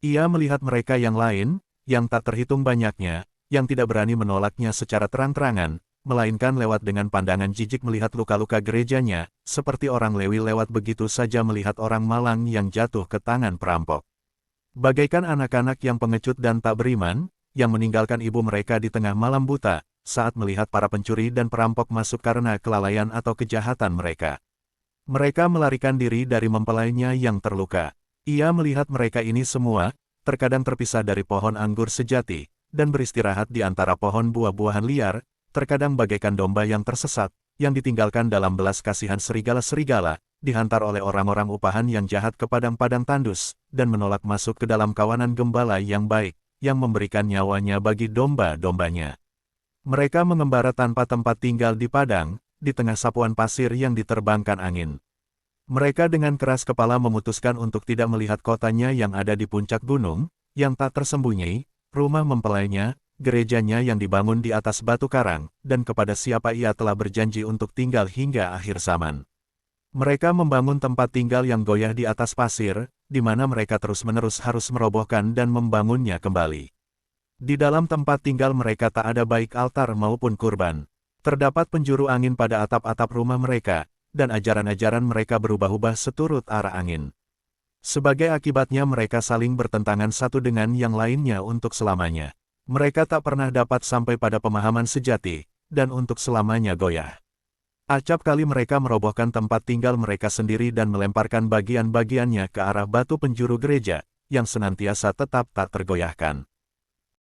Ia melihat mereka yang lain, yang tak terhitung banyaknya, yang tidak berani menolaknya secara terang-terangan, melainkan lewat dengan pandangan jijik melihat luka-luka gerejanya, seperti orang Lewi lewat begitu saja melihat orang malang yang jatuh ke tangan perampok. Bagaikan anak-anak yang pengecut dan tak beriman, yang meninggalkan ibu mereka di tengah malam buta, saat melihat para pencuri dan perampok masuk karena kelalaian atau kejahatan mereka. Mereka melarikan diri dari mempelainya yang terluka. Ia melihat mereka ini semua, terkadang terpisah dari pohon anggur sejati, dan beristirahat di antara pohon buah-buahan liar, terkadang bagaikan domba yang tersesat, yang ditinggalkan dalam belas kasihan serigala-serigala, dihantar oleh orang-orang upahan yang jahat ke padang-padang tandus, dan menolak masuk ke dalam kawanan gembala yang baik, yang memberikan nyawanya bagi domba-dombanya. Mereka mengembara tanpa tempat tinggal di padang, di tengah sapuan pasir yang diterbangkan angin. Mereka dengan keras kepala memutuskan untuk tidak melihat kotanya yang ada di puncak gunung, yang tak tersembunyi, rumah mempelainya, gerejanya yang dibangun di atas batu karang, dan kepada siapa ia telah berjanji untuk tinggal hingga akhir zaman. Mereka membangun tempat tinggal yang goyah di atas pasir, di mana mereka terus-menerus harus merobohkan dan membangunnya kembali. Di dalam tempat tinggal mereka tak ada baik altar maupun kurban. Terdapat penjuru angin pada atap-atap rumah mereka, dan ajaran-ajaran mereka berubah-ubah seturut arah angin. Sebagai akibatnya mereka saling bertentangan satu dengan yang lainnya untuk selamanya. Mereka tak pernah dapat sampai pada pemahaman sejati, dan untuk selamanya goyah. Acap kali mereka merobohkan tempat tinggal mereka sendiri dan melemparkan bagian-bagiannya ke arah batu penjuru gereja, yang senantiasa tetap tak tergoyahkan.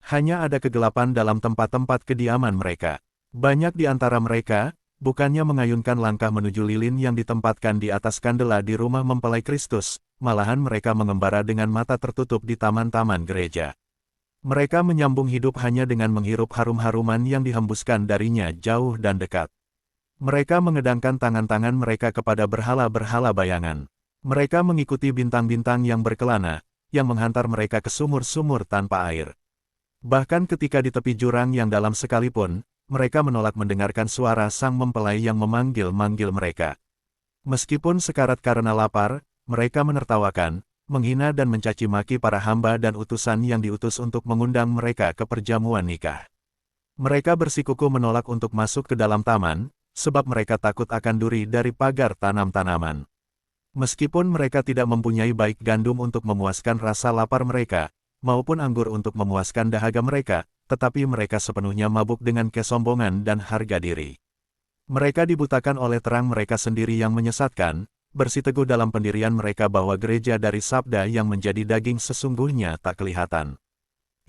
Hanya ada kegelapan dalam tempat-tempat kediaman mereka. Banyak di antara mereka, bukannya mengayunkan langkah menuju lilin yang ditempatkan di atas kandela di rumah mempelai Kristus, malahan mereka mengembara dengan mata tertutup di taman-taman gereja. Mereka menyambung hidup hanya dengan menghirup harum-haruman yang dihembuskan darinya jauh dan dekat. Mereka mengedangkan tangan-tangan mereka kepada berhala-berhala bayangan. Mereka mengikuti bintang-bintang yang berkelana, yang menghantar mereka ke sumur-sumur tanpa air. Bahkan ketika di tepi jurang yang dalam sekalipun, mereka menolak mendengarkan suara sang mempelai yang memanggil-manggil mereka. Meskipun sekarat karena lapar, mereka menertawakan, menghina dan mencaci maki para hamba dan utusan yang diutus untuk mengundang mereka ke perjamuan nikah. Mereka bersikukuh menolak untuk masuk ke dalam taman, sebab mereka takut akan duri dari pagar tanam-tanaman. Meskipun mereka tidak mempunyai baik gandum untuk memuaskan rasa lapar mereka, maupun anggur untuk memuaskan dahaga mereka, tetapi mereka sepenuhnya mabuk dengan kesombongan dan harga diri. Mereka dibutakan oleh terang mereka sendiri yang menyesatkan, bersiteguh dalam pendirian mereka bahwa gereja dari sabda yang menjadi daging sesungguhnya tak kelihatan.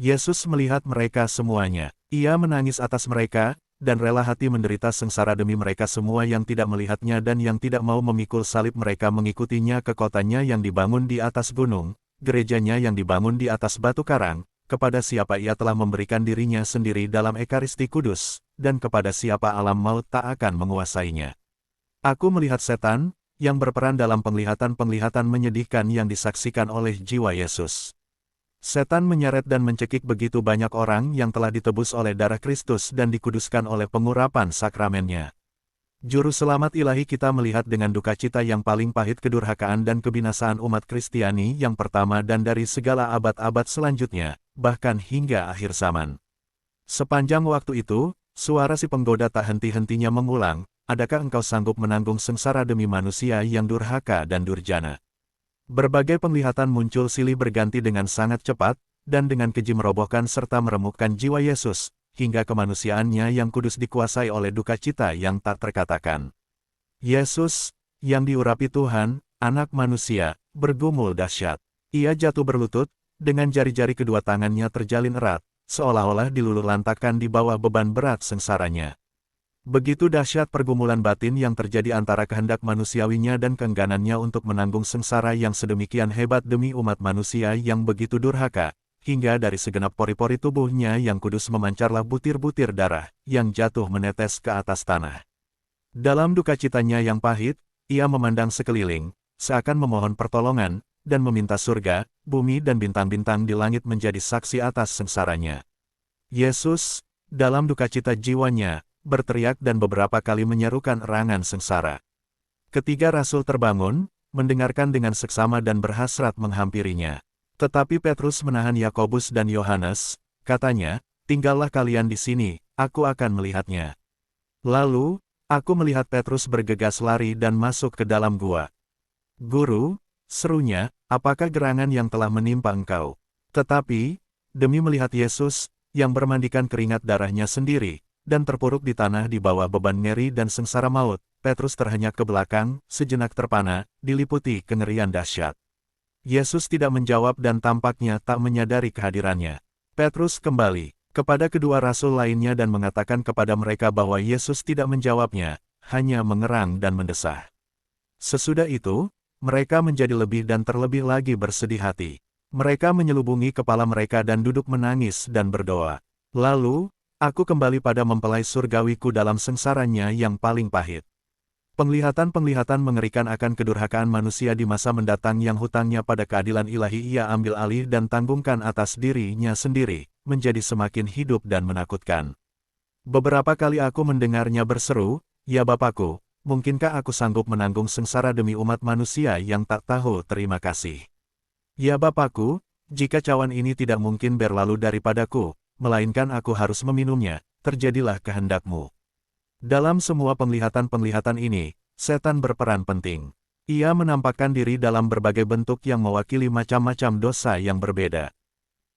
Yesus melihat mereka semuanya. Ia menangis atas mereka, dan rela hati menderita sengsara demi mereka semua yang tidak melihatnya dan yang tidak mau memikul salib mereka mengikutinya ke kotanya yang dibangun di atas gunung, gerejanya yang dibangun di atas batu karang, kepada siapa ia telah memberikan dirinya sendiri dalam Ekaristi Kudus, dan kepada siapa alam maut tak akan menguasainya. Aku melihat setan, yang berperan dalam penglihatan-penglihatan menyedihkan yang disaksikan oleh jiwa Yesus. Setan menyeret dan mencekik begitu banyak orang yang telah ditebus oleh darah Kristus dan dikuduskan oleh pengurapan sakramennya. Juru selamat ilahi kita melihat dengan duka cita yang paling pahit kedurhakaan dan kebinasaan umat Kristiani yang pertama dan dari segala abad-abad selanjutnya, bahkan hingga akhir zaman. Sepanjang waktu itu, suara si penggoda tak henti-hentinya mengulang, adakah engkau sanggup menanggung sengsara demi manusia yang durhaka dan durjana? Berbagai penglihatan muncul silih berganti dengan sangat cepat, dan dengan keji merobohkan serta meremukkan jiwa Yesus, hingga kemanusiaannya yang kudus dikuasai oleh duka cita yang tak terkatakan. Yesus, yang diurapi Tuhan, anak manusia, bergumul dahsyat. Ia jatuh berlutut, dengan jari-jari kedua tangannya terjalin erat, seolah-olah diluluh-lantakkan di bawah beban berat sengsaranya. Begitu dahsyat pergumulan batin yang terjadi antara kehendak manusiawinya dan keengganannya untuk menanggung sengsara yang sedemikian hebat demi umat manusia yang begitu durhaka, hingga dari segenap pori-pori tubuhnya yang kudus memancarlah butir-butir darah, yang jatuh menetes ke atas tanah. Dalam duka citanya yang pahit, ia memandang sekeliling, seakan memohon pertolongan, dan meminta surga, bumi dan bintang-bintang di langit menjadi saksi atas sengsaranya. Yesus, dalam duka cita jiwanya, berteriak dan beberapa kali menyerukan erangan sengsara. Ketiga rasul terbangun, mendengarkan dengan seksama dan berhasrat menghampirinya. Tetapi Petrus menahan Yakobus dan Yohanes, katanya, "Tinggallah kalian di sini, aku akan melihatnya." Lalu, aku melihat Petrus bergegas lari dan masuk ke dalam gua. "Guru," serunya, "apakah gerangan yang telah menimpa engkau?" Tetapi, demi melihat Yesus, yang bermandikan keringat darahnya sendiri, dan terpuruk di tanah di bawah beban ngeri dan sengsara maut, Petrus terhenyak ke belakang, sejenak terpana, diliputi kengerian dahsyat. Yesus tidak menjawab dan tampaknya tak menyadari kehadirannya. Petrus kembali kepada kedua rasul lainnya dan mengatakan kepada mereka bahwa Yesus tidak menjawabnya, hanya mengerang dan mendesah. Sesudah itu, mereka menjadi lebih dan terlebih lagi bersedih hati. Mereka menyelubungi kepala mereka dan duduk menangis dan berdoa. Lalu, aku kembali pada mempelai surgawiku dalam sengsaranya yang paling pahit. Penglihatan-penglihatan mengerikan akan kedurhakaan manusia di masa mendatang yang hutangnya pada keadilan ilahi ia ambil alih dan tanggungkan atas dirinya sendiri, menjadi semakin hidup dan menakutkan. Beberapa kali aku mendengarnya berseru, "Ya Bapakku, mungkinkah aku sanggup menanggung sengsara demi umat manusia yang tak tahu terima kasih? Ya Bapakku, jika cawan ini tidak mungkin berlalu daripadaku, melainkan aku harus meminumnya, terjadilah kehendak-Mu." Dalam semua penglihatan-penglihatan ini, setan berperan penting. Ia menampakkan diri dalam berbagai bentuk yang mewakili macam-macam dosa yang berbeda.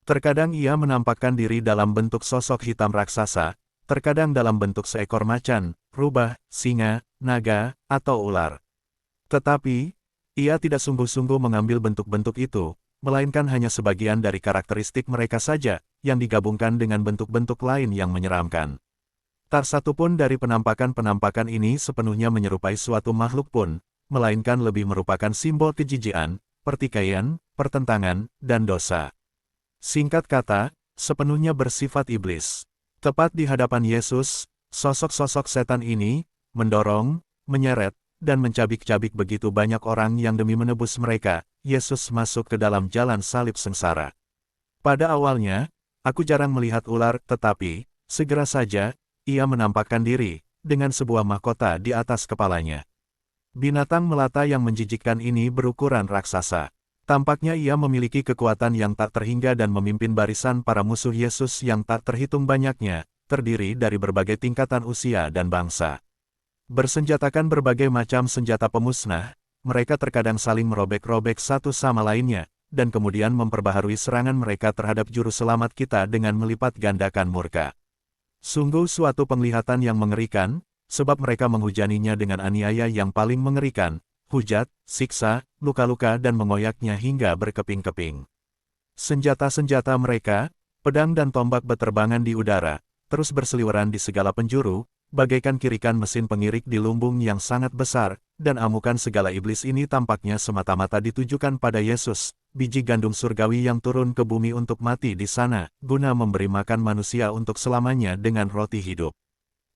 Terkadang ia menampakkan diri dalam bentuk sosok hitam raksasa, terkadang dalam bentuk seekor macan, rubah, singa, naga, atau ular. Tetapi, ia tidak sungguh-sungguh mengambil bentuk-bentuk itu, melainkan hanya sebagian dari karakteristik mereka saja, yang digabungkan dengan bentuk-bentuk lain yang menyeramkan. Tak satu pun dari penampakan-penampakan ini sepenuhnya menyerupai suatu makhluk pun, melainkan lebih merupakan simbol kejijikan, pertikaian, pertentangan, dan dosa. Singkat kata, sepenuhnya bersifat iblis. Tepat di hadapan Yesus, sosok-sosok setan ini, mendorong, menyeret, dan mencabik-cabik begitu banyak orang yang demi menebus mereka, Yesus masuk ke dalam jalan salib sengsara. Pada awalnya, aku jarang melihat ular, tetapi, segera saja, ia menampakkan diri, dengan sebuah mahkota di atas kepalanya. Binatang melata yang menjijikkan ini berukuran raksasa. Tampaknya ia memiliki kekuatan yang tak terhingga dan memimpin barisan para musuh Yesus yang tak terhitung banyaknya, terdiri dari berbagai tingkatan usia dan bangsa. Bersenjatakan berbagai macam senjata pemusnah, mereka terkadang saling merobek-robek satu sama lainnya, dan kemudian memperbaharui serangan mereka terhadap juru selamat kita dengan melipat gandakan murka. Sungguh suatu penglihatan yang mengerikan, sebab mereka menghujaninya dengan aniaya yang paling mengerikan, hujat, siksa, luka-luka dan mengoyaknya hingga berkeping-keping. Senjata-senjata mereka, pedang dan tombak beterbangan di udara, terus berseliweran di segala penjuru, bagaikan kirikan mesin pengirik di lumbung yang sangat besar, dan amukan segala iblis ini tampaknya semata-mata ditujukan pada Yesus, biji gandum surgawi yang turun ke bumi untuk mati di sana, guna memberi makan manusia untuk selamanya dengan roti hidup.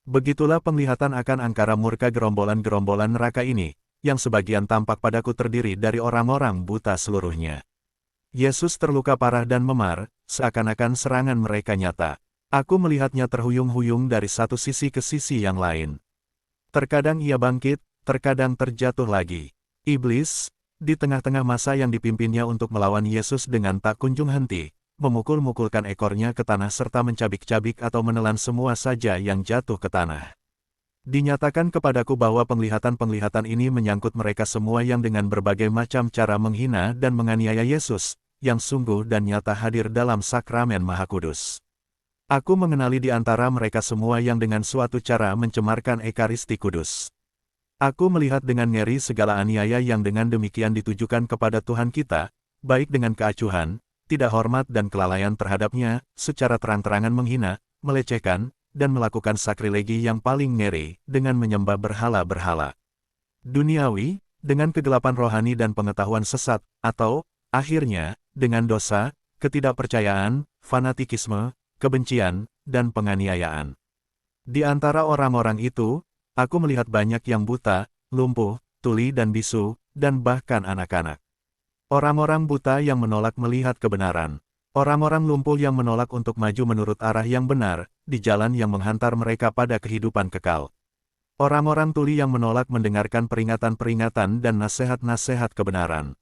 Begitulah penglihatan akan angkara murka gerombolan-gerombolan neraka ini, yang sebagian tampak padaku terdiri dari orang-orang buta seluruhnya. Yesus terluka parah dan memar, seakan-akan serangan mereka nyata. Aku melihatnya terhuyung-huyung dari satu sisi ke sisi yang lain. Terkadang ia bangkit, terkadang terjatuh lagi. Iblis, di tengah-tengah masa yang dipimpinnya untuk melawan Yesus dengan tak kunjung henti, memukul-mukulkan ekornya ke tanah serta mencabik-cabik atau menelan semua saja yang jatuh ke tanah. Dinyatakan kepadaku bahwa penglihatan-penglihatan ini menyangkut mereka semua yang dengan berbagai macam cara menghina dan menganiaya Yesus, yang sungguh dan nyata hadir dalam sakramen Maha Kudus. Aku mengenali di antara mereka semua yang dengan suatu cara mencemarkan Ekaristi Kudus. Aku melihat dengan ngeri segala aniaya yang dengan demikian ditujukan kepada Tuhan kita, baik dengan keacuhan, tidak hormat dan kelalaian terhadapnya, secara terang-terangan menghina, melecehkan, dan melakukan sakrilegi yang paling ngeri, dengan menyembah berhala-berhala duniawi, dengan kegelapan rohani dan pengetahuan sesat, atau, akhirnya, dengan dosa, ketidakpercayaan, fanatikisme, kebencian, dan penganiayaan. Di antara orang-orang itu, aku melihat banyak yang buta, lumpuh, tuli dan bisu, dan bahkan anak-anak. Orang-orang buta yang menolak melihat kebenaran. Orang-orang lumpuh yang menolak untuk maju menurut arah yang benar, di jalan yang menghantar mereka pada kehidupan kekal. Orang-orang tuli yang menolak mendengarkan peringatan-peringatan dan nasihat-nasihat kebenaran.